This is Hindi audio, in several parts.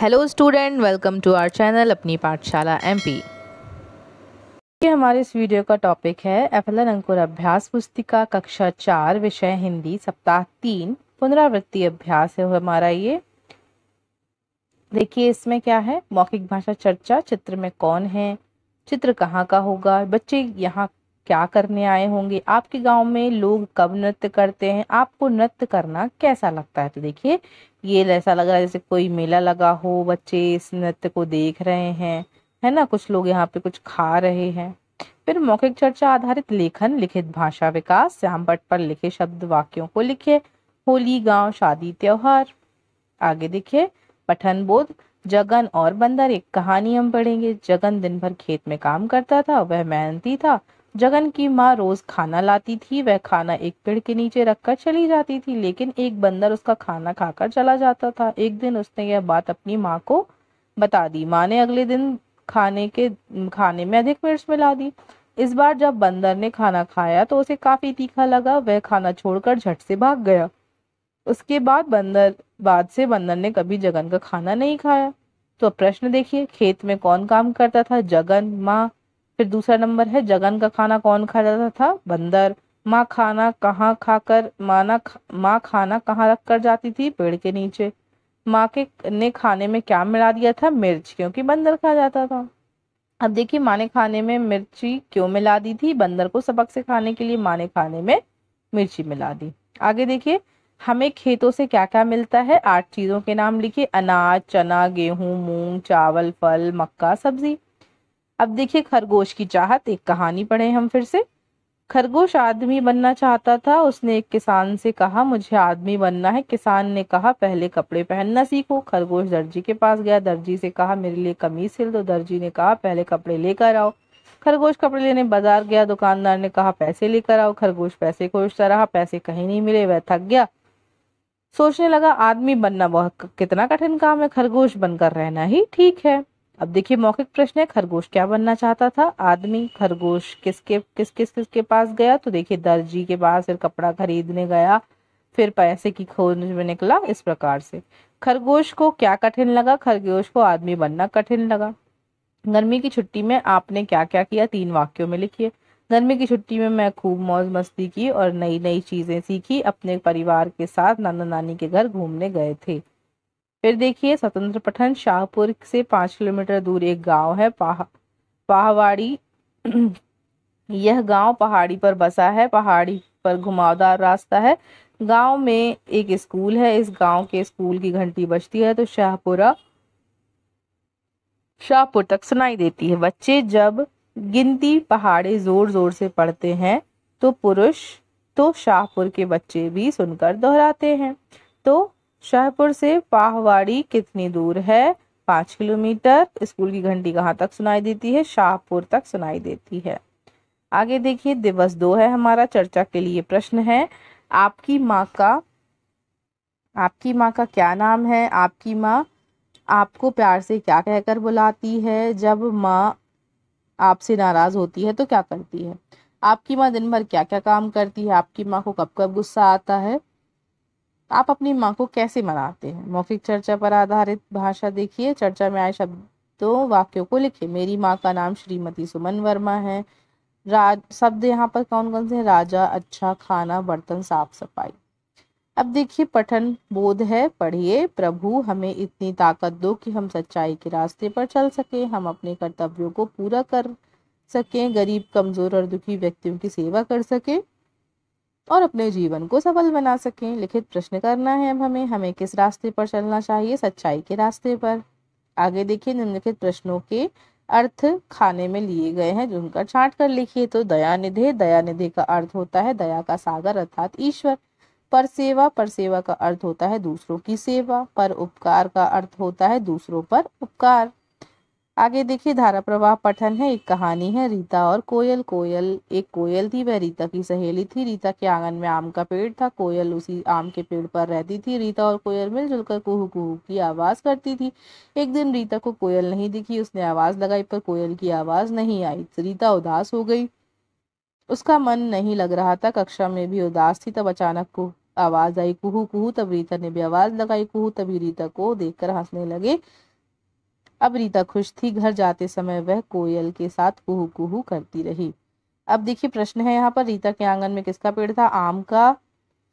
Hello student, welcome to our channel Apni Pathshala MP. ये हमारे इस वीडियो का टॉपिक है एफएलएन अंकुर अभ्यास पुस्तिका कक्षा 4 विषय हिंदी सप्ताह 3 पुनरावृत्ति अभ्यास है हमारा। ये देखिए इसमें क्या है, मौखिक भाषा चर्चा, चित्र में कौन है, चित्र कहाँ का होगा, बच्चे यहाँ क्या करने आए होंगे, आपके गांव में लोग कब नृत्य करते हैं, आपको नृत्य करना कैसा लगता है। तो देखिए ये ऐसा लग रहा है जैसे कोई मेला लगा हो, बच्चे इस नृत्य को देख रहे हैं, है ना। कुछ लोग यहाँ पे कुछ खा रहे हैं। फिर मौखिक चर्चा आधारित लेखन, लिखित भाषा विकास, श्याम पट्ट पर लिखे शब्द वाक्यों को लिखे, होली, गांव, शादी, त्योहार। आगे देखिए पठन बोध, जगन और बंदर, एक कहानी हम पढ़ेंगे। जगन दिन भर खेत में काम करता था, वह मेहनती था। जगन की माँ रोज खाना लाती थी, वह खाना एक पेड़ के नीचे रखकर चली जाती थी, लेकिन एक बंदर उसका खाना खाकर चला जाता था। एक दिन उसने यह बात अपनी माँ को बता दी। माँ ने अगले दिन खाने में अधिक मिर्च मिला दी। इस बार जब बंदर ने खाना खाया तो उसे काफी तीखा लगा, वह खाना छोड़कर झट से भाग गया। उसके बाद से बंदर ने कभी जगन का खाना नहीं खाया। तो प्रश्न देखिए, खेत में कौन काम करता था, जगन, माँ। फिर दूसरा नंबर है, जगन का खाना कौन खाता था, बंदर। माँ खाना कहाँ रख कर जाती थी, पेड़ के नीचे। माँ के ने खाने में क्या मिला दिया था, मिर्च, क्योंकि बंदर खा जाता था। अब देखिए माँ ने खाने में मिर्ची क्यों मिला दी थी, बंदर को सबक सिखाने के लिए माँ ने खाने में मिर्ची मिला दी। आगे देखिए, हमें खेतों से क्या क्या मिलता है, 8 चीजों के नाम लिखिए। अनाज, चना, गेहूं, मूंग, चावल, फल, मक्का, सब्जी। अब देखिए खरगोश की चाहत, एक कहानी पढ़े हम फिर से। खरगोश आदमी बनना चाहता था। उसने एक किसान से कहा, मुझे आदमी बनना है। किसान ने कहा, पहले कपड़े पहनना सीखो। खरगोश दर्जी के पास गया, दर्जी से कहा, मेरे लिए कमीज सिल दो। दर्जी ने कहा, पहले कपड़े लेकर आओ। खरगोश कपड़े लेने बाजार गया, दुकानदार ने कहा, पैसे लेकर आओ। खरगोश पैसे खोजता रहा, पैसे कहीं नहीं मिले, वह थक गया। सोचने लगा, आदमी बनना बहुत कितना कठिन काम है, खरगोश बनकर रहना ही ठीक है। अब देखिए मौखिक प्रश्न है, खरगोश क्या बनना चाहता था, आदमी। खरगोश किसके पास गया, तो देखिए दर्जी के पास। फिर कपड़ा खरीदने गया, फिर पैसे की खोज में निकला। इस प्रकार से खरगोश को क्या कठिन लगा, खरगोश को आदमी बनना कठिन लगा। गर्मी की छुट्टी में आपने क्या क्या किया, 3 वाक्यों में लिखिए। गर्मी की छुट्टी में मैं खूब मौज मस्ती की और नई नई चीजें सीखी। अपने परिवार के साथ नाना नानी के घर घूमने गए थे। फिर देखिए स्वतंत्र पठन, शाहपुर से 5 किलोमीटर दूर एक गांव है, पाहवाड़ी। यह गांव पहाड़ी पर बसा है, पहाड़ी पर घुमावदार रास्ता है। गांव में एक स्कूल है, इस गांव के स्कूल की घंटी बजती है तो शाहपुर तक सुनाई देती है। बच्चे जब गिनती पहाड़े जोर जोर से पढ़ते हैं तो शाहपुर के बच्चे भी सुनकर दोहराते हैं। तो शाहपुर से पाहवाड़ी कितनी दूर है, 5 किलोमीटर। स्कूल की घंटी कहाँ तक सुनाई देती है, शाहपुर तक सुनाई देती है। आगे देखिए दिवस 2 है हमारा। चर्चा के लिए प्रश्न है, आपकी माँ का क्या नाम है, आपकी माँ आपको प्यार से क्या कहकर बुलाती है, जब माँ आपसे नाराज होती है तो क्या करती है, आपकी माँ दिन भर क्या क्या काम करती है, आपकी माँ को कब कब गुस्सा आता है, आप अपनी माँ को कैसे मनाते हैं। मौखिक चर्चा पर आधारित भाषा देखिए, चर्चा में आए शब्दों वाक्यों को लिखिए। मेरी माँ का नाम श्रीमती सुमन वर्मा है। शब्द यहाँ पर कौन कौन से हैं, राजा, अच्छा, खाना, बर्तन, साफ सफाई। अब देखिए पठन बोध है, पढ़िए। प्रभु हमें इतनी ताकत दो कि हम सच्चाई के रास्ते पर चल सकें, हम अपने कर्तव्यों को पूरा कर सकें, गरीब, कमजोर और दुखी व्यक्तियों की सेवा कर सकें और अपने जीवन को सफल बना सकें। लिखित प्रश्न करना है अब हमें किस रास्ते पर चलना चाहिए, सच्चाई के रास्ते पर। आगे देखिए निम्नलिखित प्रश्नों के अर्थ खाने में लिए गए हैं, जिनका छांट कर लिखिए। तो दयानिधि का अर्थ होता है दया का सागर अर्थात ईश्वर। परसेवा का अर्थ होता है दूसरों की सेवा। पर उपकार का अर्थ होता है दूसरों पर उपकार। आगे देखिए धारा प्रवाह पठन है, एक कहानी है, रीता और कोयल। एक कोयल थी, वह रीता की सहेली थी। रीता के आंगन में आम का पेड़ था, कोयल उसी आम के पेड़ पर रहती थी। रीता और कोयल मिलजुल कर कुहू कुहू की आवाज करती थी। एक दिन रीता को कोयल नहीं दिखी, उसने आवाज लगाई पर कोयल की आवाज नहीं आई। रीता उदास हो गई, उसका मन नहीं लग रहा था, कक्षा में भी उदास थी। तब अचानक को आवाज आई, कुहू कुहू। तब रीता ने भी आवाज लगाई, कुहू। तभी रीता को देखकर हंसने लगे अब रीता खुश थी। घर जाते समय वह कोयल के साथ कुहू कुहू करती रही। अब देखिए प्रश्न है यहाँ पर, रीता के आंगन में किसका पेड़ था? आम का।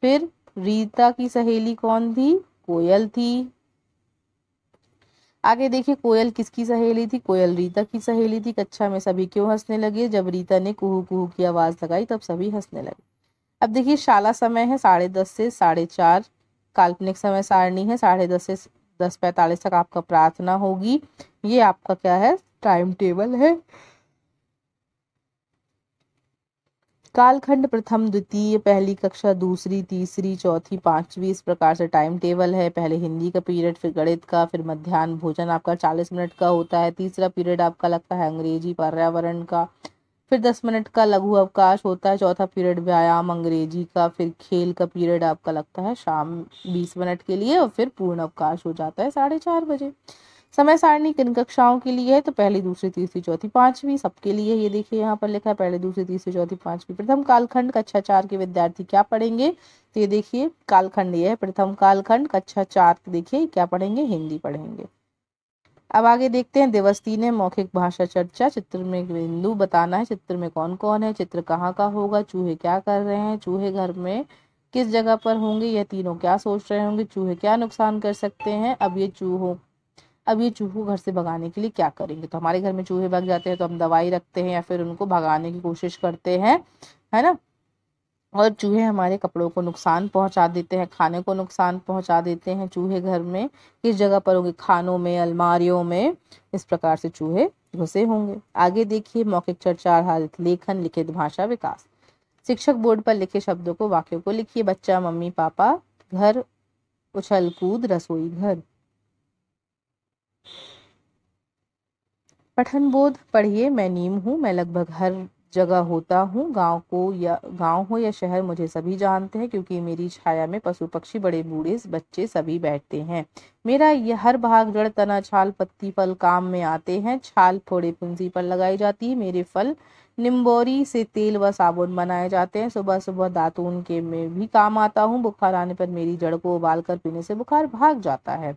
फिर रीता की सहेली कौन थी? कोयल थी। आगे देखिए कोयल किसकी सहेली थी? कोयल रीता की सहेली थी। कक्षा में सभी क्यों हंसने लगे? जब रीता ने कुहू कुहू की आवाज लगाई तब सभी हंसने लगे। अब देखिए शाला समय है 10:30 से 4:30। काल्पनिक समय सारणी है 10:30 से 10:45 तक आपका प्रार्थना होगी। ये आपका क्या है? टाइम टेबल है। कालखंड प्रथम द्वितीय, पहली कक्षा, दूसरी, तीसरी, चौथी, पांचवी, इस प्रकार से टाइम टेबल है। पहले हिंदी का पीरियड, फिर गणित का, फिर मध्याह्न भोजन आपका 40 मिनट का होता है। तीसरा पीरियड आपका लगता है अंग्रेजी पर्यावरण का। फिर 10 मिनट का लघु अवकाश होता है। चौथा पीरियड व्यायाम अंग्रेजी का। फिर खेल का पीरियड आपका लगता है शाम 20 मिनट के लिए, और फिर पूर्ण अवकाश हो जाता है 4:30 बजे। समय सारणी किन कक्षाओं के लिए है? तो पहली, दूसरी, तीसरी, चौथी, पांचवी सबके लिए। ये देखिए यहाँ पर लिखा है पहले, दूसरी, तीसरी, चौथी, पांचवी। प्रथम कालखंड कक्षा 4 के विद्यार्थी क्या पढ़ेंगे? तो ये देखिए कालखंड ये है प्रथम कालखंड कक्षा 4। देखिए क्या पढ़ेंगे? हिंदी पढ़ेंगे। अब आगे देखते हैं दिवस 3 है मौखिक भाषा चर्चा। चित्र में बिंदु बताना है। चित्र में कौन कौन है? चित्र कहाँ का होगा? चूहे क्या कर रहे हैं? चूहे घर में किस जगह पर होंगे? यह तीनों क्या सोच रहे होंगे? चूहे क्या नुकसान कर सकते हैं? अब ये चूहों घर से भगाने के लिए क्या करेंगे? तो हमारे घर में चूहे भाग जाते हैं तो हम दवाई रखते हैं या फिर उनको भगाने की कोशिश करते हैं, है ना। और चूहे हमारे कपड़ों को नुकसान पहुंचा देते हैं, खाने को नुकसान पहुंचा देते हैं। चूहे घर में किस जगह पर होंगे? खानों में, अलमारियों में, इस प्रकार से चूहे घुसे होंगे। आगे देखिए मौखिक चर्चा आधारित लेखन, लिखित भाषा विकास। शिक्षक बोर्ड पर लिखे शब्दों को, वाक्यों को लिखिए। बच्चा, मम्मी पापा, घर, उछल कूद, रसोई घर। पठन बोध पढ़िए। मैं नीम हूँ, मैं लगभग हर जगह होता हूँ। गांव हो या शहर, मुझे सभी जानते हैं, क्योंकि मेरी छाया में पशु पक्षी बड़े बूढ़े बच्चे सभी बैठते हैं। मेरा यह हर भाग, जड़, तना, छाल, पत्ती, फल काम में आते हैं। छाल फोड़े पुंजी पर लगाई जाती है। मेरे फल निम्बोरी से तेल व साबुन बनाए जाते हैं। सुबह सुबह दातून के में भी काम आता हूँ। बुखार आने पर मेरी जड़ को उबाल कर पीने से बुखार भाग जाता है।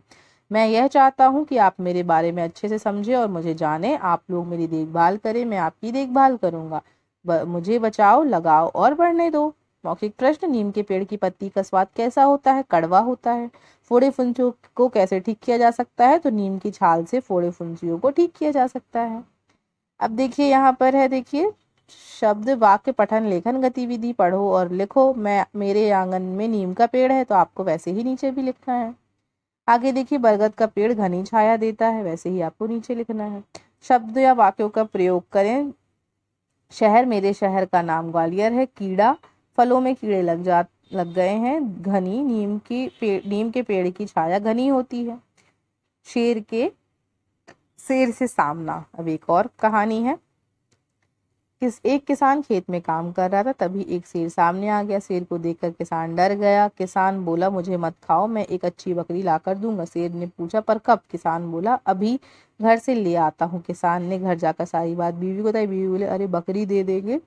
मैं यह चाहता हूँ कि आप मेरे बारे में अच्छे से समझें और मुझे जानें। आप लोग मेरी देखभाल करें, मैं आपकी देखभाल करूंगा। मुझे बचाओ, लगाओ और बढ़ने दो। मौखिक प्रश्न, नीम के पेड़ की पत्ती का स्वाद कैसा होता है? कड़वा होता है। फोड़े फुंसियों को कैसे ठीक किया जा सकता है? तो नीम की छाल से फोड़े फुंसियों को ठीक किया जा सकता है। अब देखिए यहाँ पर है, देखिए शब्द वाक्य पठन लेखन गतिविधि। पढ़ो और लिखो। मेरे आंगन में नीम का पेड़ है, तो आपको वैसे ही नीचे भी लिखना है। आगे देखिए बरगद का पेड़ घनी छाया देता है, वैसे ही आपको नीचे लिखना है। शब्द या वाक्यों का प्रयोग करें। शहर, मेरे शहर का नाम ग्वालियर है। कीड़ा, फलों में कीड़े लग गए हैं। घनी, नीम के पेड़ की छाया घनी होती है। शेर से सामना। अब एक और कहानी है। एक किसान खेत में काम कर रहा था, तभी एक शेर सामने आ गया। शेर को देखकर किसान डर गया। किसान बोला, मुझे मत खाओ, मैं एक अच्छी बकरी लाकर दूंगा। शेर ने पूछा, पर कब? किसान बोला, अभी घर से ले आता हूँ। किसान ने घर जाकर सारी बात बीवी को बताई। बीवी बोले, अरे बकरी दे देंगे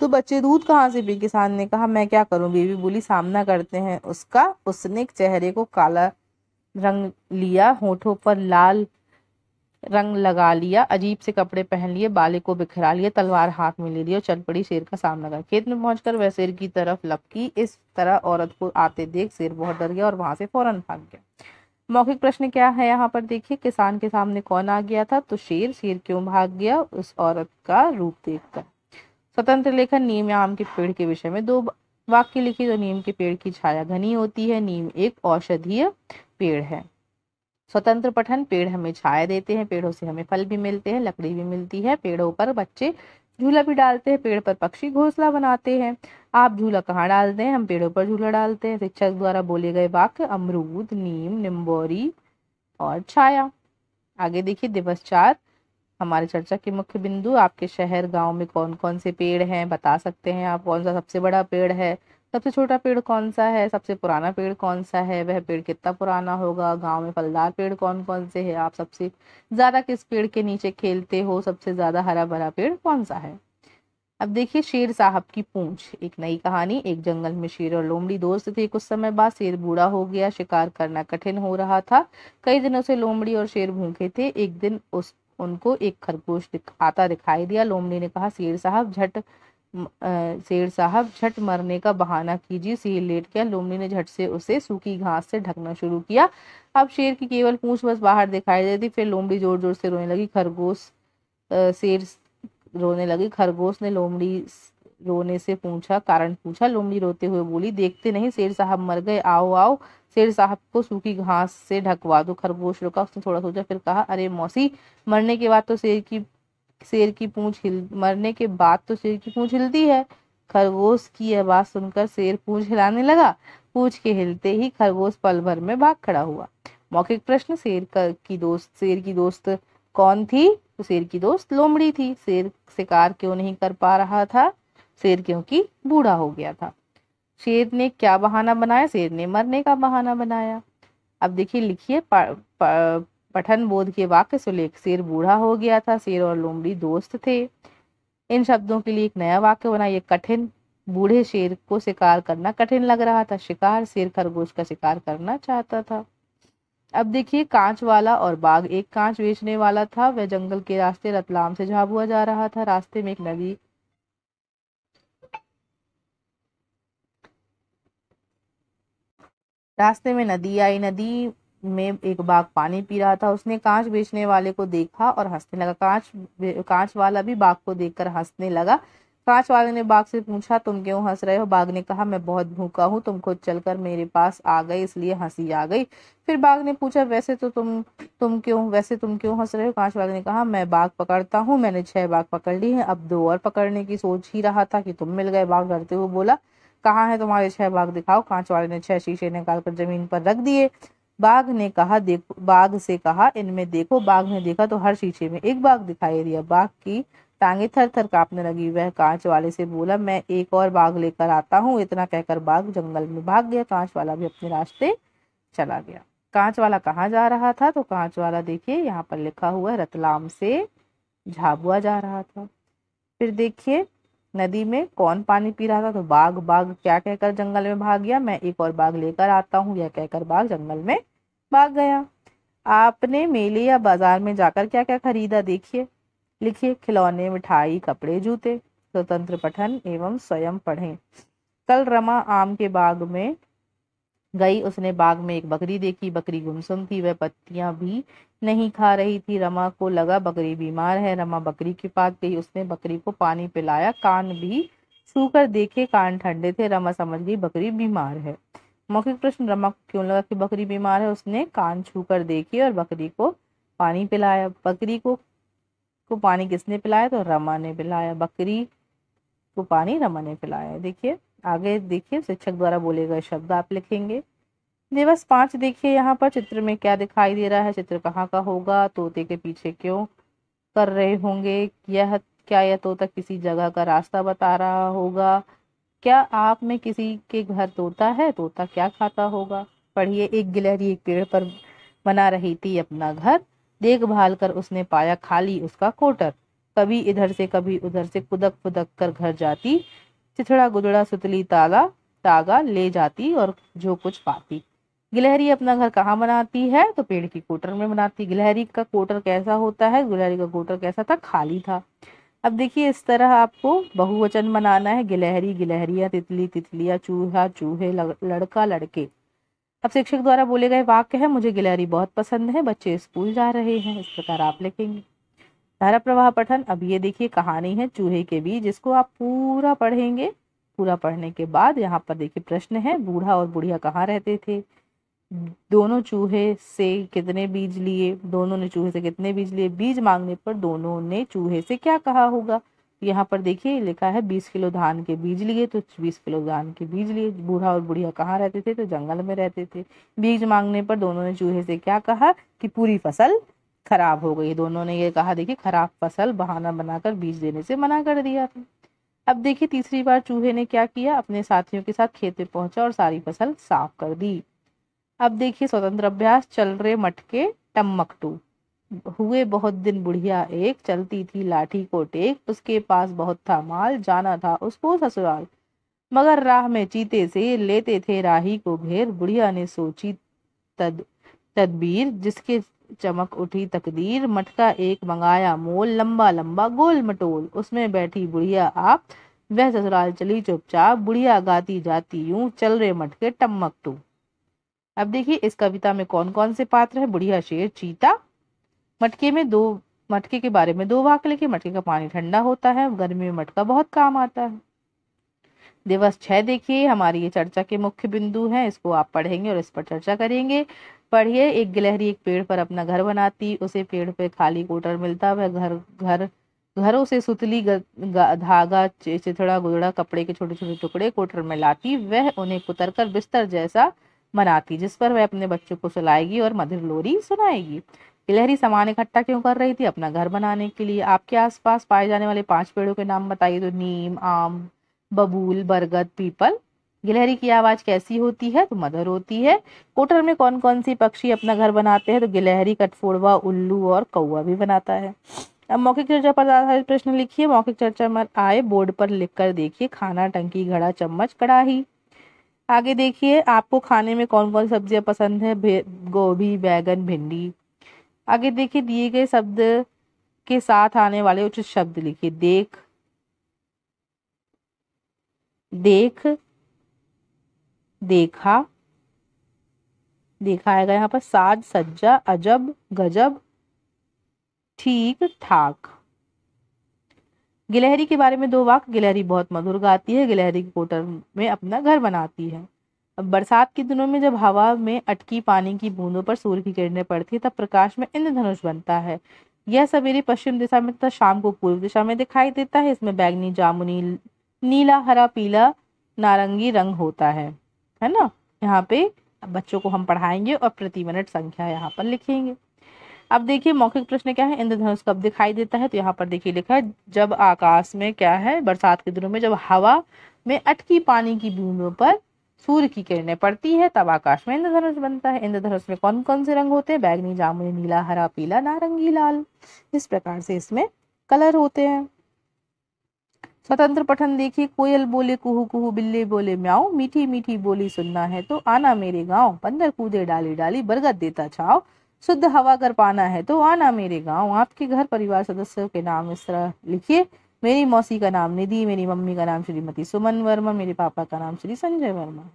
तो बच्चे दूध कहाँ से पी? किसान ने कहा, मैं क्या करूं? बीवी बोली, सामना करते हैं उसका। उसने चेहरे को काला रंग लिया, होठों पर लाल रंग लगा लिया, अजीब से कपड़े पहन लिए, बाले को बिखरा लिया, तलवार हाथ में ले लिया और चल पड़ी शेर का सामना कर। खेत में पहुंचकर वह शेर की तरफ लपकी। इस तरह औरत को आते देख शेर बहुत डर गया और वहां से फौरन भाग गया। मौखिक प्रश्न क्या है यहाँ पर? देखिए किसान के सामने कौन आ गया था? तो शेर। शेर क्यों भाग गया? उस औरत का रूप देखकर। स्वतंत्र लेखन, नीम या आम के पेड़ के विषय में 2 वाक्य लिखिए। तो नीम के पेड़ की छाया घनी होती है। नीम एक औषधीय पेड़ है। स्वतंत्र पठन, पेड़ हमें छाया देते हैं, पेड़ों से हमें फल भी मिलते हैं, लकड़ी भी मिलती है, पेड़ों पर बच्चे झूला भी डालते हैं, पेड़ पर पक्षी घोंसला बनाते हैं। आप झूला कहाँ डालते हैं? हम पेड़ों पर झूला डालते हैं। शिक्षक द्वारा बोले गए वाक्य, अमरूद, नीम, निम्बोरी और छाया। आगे देखिए दिवस 4, हमारी चर्चा के मुख्य बिंदु। आपके शहर गांव में कौन कौन से पेड़ हैं बता सकते हैं आप? कौन सा सबसे बड़ा पेड़ है? सबसे छोटा पेड़ कौन सा है? सबसे पुराना पेड़ कौन सा है? वह पेड़ कितना पुराना होगा? गांव में फलदार पेड़ कौन कौन से हैं? आप सबसे ज्यादा किस पेड़ के नीचे खेलते हो? सबसे ज्यादा हरा भरा पेड़ कौन सा है? अब देखिए शेर साहब की पूंछ। एक नई कहानी। एक जंगल में शेर और लोमड़ी दोस्त थे। कुछ समय बाद शेर बूढ़ा हो गया, शिकार करना कठिन हो रहा था। कई दिनों से लोमड़ी और शेर भूखे थे। एक दिन उस उनको एक खरगोश आता दिखाई दिया। लोमड़ी ने कहा, शेर साहब झट मरने का बहाना कीजिए। शेर लेट गया। लोमड़ी ने झट से उसे सूखी घास से ढकना शुरू किया। अब शेर की केवल पूंछ बस बाहर दिखाई देती। फिर लोमड़ी जोर जोर से रोने लगी। शेर रोने लगी। खरगोश ने लोमड़ी रोने से पूछा कारण पूछा। लोमड़ी रोते हुए बोली, देखते नहीं शेर साहब मर गए, आओ आओ शेर साहब को सूखी घास से ढकवा दो। खरगोश रुका, उसने थोड़ा सोचा, फिर कहा, अरे मौसी, मरने के बाद तो शेर की पूंछ हिलती है। खरगोश की यह बात सुनकर शेर पूंछ हिलाने लगा। पूंछ के हिलते ही खरगोश पल भर में भाग खड़ा हुआ। मौखिक प्रश्न। शेर की दोस्त कौन थी? तो शेर की दोस्त लोमड़ी थी। शेर शिकार क्यों नहीं कर पा रहा था? शेर क्योंकि बूढ़ा हो गया था। शेर ने क्या बहाना बनाया? शेर ने मरने का बहाना बनाया। अब देखिए, लिखिए पठन बोध के वाक्य सुलेख। शेर बूढ़ा हो गया था। शेर और लोमड़ी दोस्त थे। इन शब्दों के लिए एक नया वाक्य बनाइए। कठिन। बूढ़े शेर को शिकार करना कठिन लग रहा था। शिकार। शेर खरगोश का शिकार करना चाहता था। अब देखिए, कांच वाला और बाघ। एक कांच बेचने वाला था। वह जंगल के रास्ते रतलाम से झाबुआ जा रहा था। रास्ते में नदी आई। नदी में एक बाघ पानी पी रहा था। उसने कांच बेचने वाले को देखा और हंसने लगा। कांच वाला भी बाघ को देखकर हंसने लगा। कांच वाले ने बाघ से पूछा, तुम क्यों हंस रहे हो? बाघ ने कहा, मैं बहुत भूखा हूँ, तुम खुद चलकर मेरे पास आ गए इसलिए हंसी आ गई। फिर बाघ ने पूछा, वैसे तुम क्यों हंस रहे हो? कांच वाले ने कहा, मैं बाघ पकड़ता हूँ, मैंने 6 बाघ पकड़ ली हैं, अब 2 और पकड़ने की सोच ही रहा था कि तुम मिल गए। बाघ डरते हुए बोला, कहाँ है तुम्हारे 6 बाघ, दिखाओ। कांच वाले ने 6 शीशे निकालकर जमीन पर रख दिए। बाघ से कहा, इनमें देखो। बाघ ने देखा तो हर शीशे में एक बाघ दिखाई दिया। बाघ की टांगे थर थर कांपने लगी। वह कांच वाले से बोला, मैं एक और बाघ लेकर आता हूँ। इतना कहकर बाघ जंगल में भाग गया। कांच वाला भी अपने रास्ते चला गया। कांच वाला कहाँ जा रहा था? तो कांच वाला देखिए यहाँ पर लिखा हुआ है, रतलाम से झाबुआ जा रहा था। फिर देखिए, नदी में कौन पानी पी रहा था? तो बाघ। बाघ क्या कहकर जंगल में भाग गया? मैं एक और बाघ लेकर आता हूँ, यह कहकर बाघ जंगल में भाग गया। आपने मेले या बाजार में जाकर क्या क्या खरीदा? देखिए, लिखिए, खिलौने, मिठाई, कपड़े, जूते। स्वतंत्र पठन एवं स्वयं पढ़ें। कल रमा आम के बाग में गई। उसने बाग में एक बकरी देखी। बकरी गुमसुम थी, वह पत्तियां भी नहीं खा रही थी। रमा को लगा बकरी बीमार है। रमा बकरी के पास गई। उसने बकरी को पानी पिलाया। कान भी छूकर देखे, कान ठंडे थे। रमा समझ गई बकरी बीमार है। मौखिक प्रश्न। रमा को क्यों लगा कि बकरी बीमार है? उसने कान छूकर देखी और बकरी को पानी पिलाया। बकरी को पानी किसने पिलाया? तो रमा ने पिलाया। बकरी को पानी रमा ने पिलाया। देखिए आगे, देखिए शिक्षक द्वारा बोले गए शब्द आप लिखेंगे। दिवस 5 देखिए, यहाँ पर चित्र में क्या दिखाई दे रहा है? चित्र कहाँ का होगा? तोते के पीछे क्यों कर रहे होंगे? यह तोता किसी जगह का रास्ता बता रहा होगा? क्या आप में किसी के घर तोता है? तोता क्या खाता होगा? पढ़िए। एक गिलहरी एक पेड़ पर बना रही थी अपना घर। देखभाल कर उसने पाया खाली उसका कोटर। कभी इधर से कभी उधर से कुदक फुदक कर घर जाती। चिथड़ा गुदड़ा सुतली तागा ले जाती और जो कुछ पाती। गिलहरी अपना घर कहाँ बनाती है? तो पेड़ की कोटर में बनाती। गिलहरी का कोटर कैसा होता है? गिलहरी का कोटर कैसा था? खाली था। अब देखिए, इस तरह आपको बहुवचन बनाना है। गिलहरी, गिलहरियां, तितली, तितलियां, चूहा, चूहे, लड़का, लड़के। अब शिक्षक द्वारा बोले गए वाक्य है, मुझे गिलहरी बहुत पसंद है, बच्चे स्कूल जा रहे हैं। इस प्रकार आप लिखेंगे। धारा प्रवाह पठन। अब ये देखिए कहानी है चूहे के बीज, जिसको आप पूरा पढ़ेंगे। पूरा पढ़ने के बाद यहाँ पर देखिए प्रश्न है, बूढ़ा और बुढ़िया कहाँ रहते थे? दोनों चूहे से कितने बीज लिए? दोनों ने चूहे से कितने बीज लिए? बीज मांगने पर दोनों ने चूहे से क्या कहा होगा? यहाँ पर देखिए लिखा है 20 किलो धान के बीज लिए, तो 20 किलो धान के बीज लिए। बूढ़ा और बुढ़िया कहाँ रहते थे? तो जंगल में रहते थे। बीज मांगने पर दोनों ने चूहे से क्या कहा? कि पूरी फसल खराब हो गई। दोनों ने ये कहा, देखिए खराब फसल बहाना बनाकर बीज देने से मना कर दिया था। अब देखिए तीसरी बार चूहे ने क्या किया? अपने साथियों के साथ खेत में पहुंचा और सारी फसल साफ कर दी। अब देखिए स्वतंत्र अभ्यास। चल रे मटके टम्मकटू। हुए बहुत दिन बुढ़िया एक, चलती थी लाठी को टेक, उसके पास बहुत था माल, जाना था उसको ससुराल। मगर राह में चीते से लेते थे राही को घेर, बुढ़िया ने सोची तदबीर, जिसके चमक उठी तकदीर। मटका एक मंगाया मोल, लंबा लंबा गोल मटोल, उसमें बैठी बुढ़िया आप, वह ससुराल चली चुपचाप। बुढ़िया गाती जाती यूं, चल रे मटके टम्मक टू। अब देखिए इस कविता में कौन कौन से पात्र है। बुढ़िया, शेर, चीता। मटके के बारे में 2 वाक्य लिखे। मटके का पानी ठंडा होता है, गर्मी में मटका बहुत काम आता है। दिवस 6 देखिए, हमारी ये चर्चा के मुख्य बिंदु हैं, इसको आप पढ़ेंगे और इस पर चर्चा करेंगे। पढ़िए, एक गिलहरी एक पेड़ पर अपना घर बनाती, उसे पेड़ पे खाली कोटर मिलता, वह घरों से सुतली धागा चिथड़ा गुदड़ा कपड़े के छोटे छोटे टुकड़े कोटर में लाती, वह उन्हें कुतर कर बिस्तर जैसा बनाती, जिस पर वह अपने बच्चों को सुलाएगी और मधुर लोरी सुनाएगी। गिलहरी सामान इकट्ठा क्यों कर रही थी? अपना घर बनाने के लिए। आपके आसपास पाए जाने वाले 5 पेड़ों के नाम बताइए। तो नीम, आम, बबूल, बरगद, पीपल। गिलहरी की आवाज कैसी होती है? तो मधुर होती है। कोटर में कौन कौन सी पक्षी अपना घर बनाते हैं? तो गिलहरी, कठफोड़वा, उल्लू और कौवा भी बनाता है। अब मौखिक चर्चा पर आधारित प्रश्न लिखिए। मौखिक चर्चा में आए बोर्ड पर लिखकर देखिए। खाना, टंकी, घड़ा, चम्मच, कड़ाही। आगे देखिए, आपको खाने में कौन कौन सब्जियां पसंद है? गोभी, बैगन, भिंडी। आगे देखिए, दिए गए शब्द के साथ आने वाले उचित शब्द लिखिए। देख, देख, देखा, देखा आएगा यहाँ पर। साज, सज्जा, अजब, गजब, ठीक ठाक। गिलहरी के बारे में 2 वाक्य। गिलहरी बहुत मधुर गाती है, गिलहरी के कोटर में अपना घर बनाती है। अब बरसात के दिनों में जब हवा में अटकी पानी की बूंदों पर सूर्य की किरणें पड़ती है, तब प्रकाश में इंद्रधनुष बनता है। यह सवेरे पश्चिम दिशा में तथा शाम को पूर्व दिशा में दिखाई देता है। इसमें बैगनी, जामुनी, नीला, हरा, पीला, नारंगी रंग होता है ना। यहाँ पे बच्चों को हम पढ़ाएंगे और प्रति मिनट संख्या यहाँ पर लिखेंगे। अब देखिए मौखिक प्रश्न क्या है? इंद्रधनुष कब दिखाई देता है? तो यहाँ पर देखिए लिखा है, जब आकाश में क्या है, बरसात के दिनों में जब हवा में अटकी पानी की बूंदों पर सूर्य की किरणें पड़ती है, तब आकाश में इंद्रधनुष बनता है। इंद्रधनुष में कौन कौन से रंग होते हैं? बैगनी, जामुनी, नीला, हरा, पीला, नारंगी, लाल। इस प्रकार से इसमें कलर होते हैं। स्वतंत्र पठन देखिए। कोयल बोले कुहू कुहू, बिल्ली बोले म्याऊ, मीठी मीठी बोली सुनना है तो आना मेरे गाँव। बंदर कूदे डाली डाली, बरगद देता छाव, शुद्ध हवा अगर पाना है तो आना मेरे गाँव। आपके घर परिवार सदस्यों के नाम इस तरह लिखिए। मेरी मौसी का नाम निधि, मेरी मम्मी का नाम श्रीमती सुमन वर्मा, मेरे पापा का नाम श्री संजय वर्मा।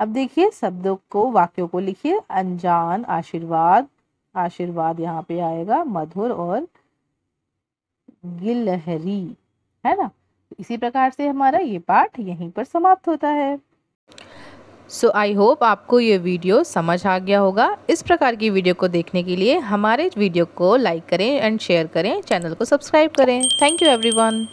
अब देखिए शब्दों को, वाक्यों को लिखिए। अनजान, आशीर्वाद, आशीर्वाद यहाँ पे आएगा, मधुर और गिलहरी, है ना। इसी प्रकार से हमारा ये पाठ यहीं पर समाप्त होता है। सो आई होप आपको ये वीडियो समझ आ गया होगा। इस प्रकार की वीडियो को देखने के लिए हमारे वीडियो को लाइक करें एंड शेयर करें, चैनल को सब्सक्राइब करें। Thank you everyone.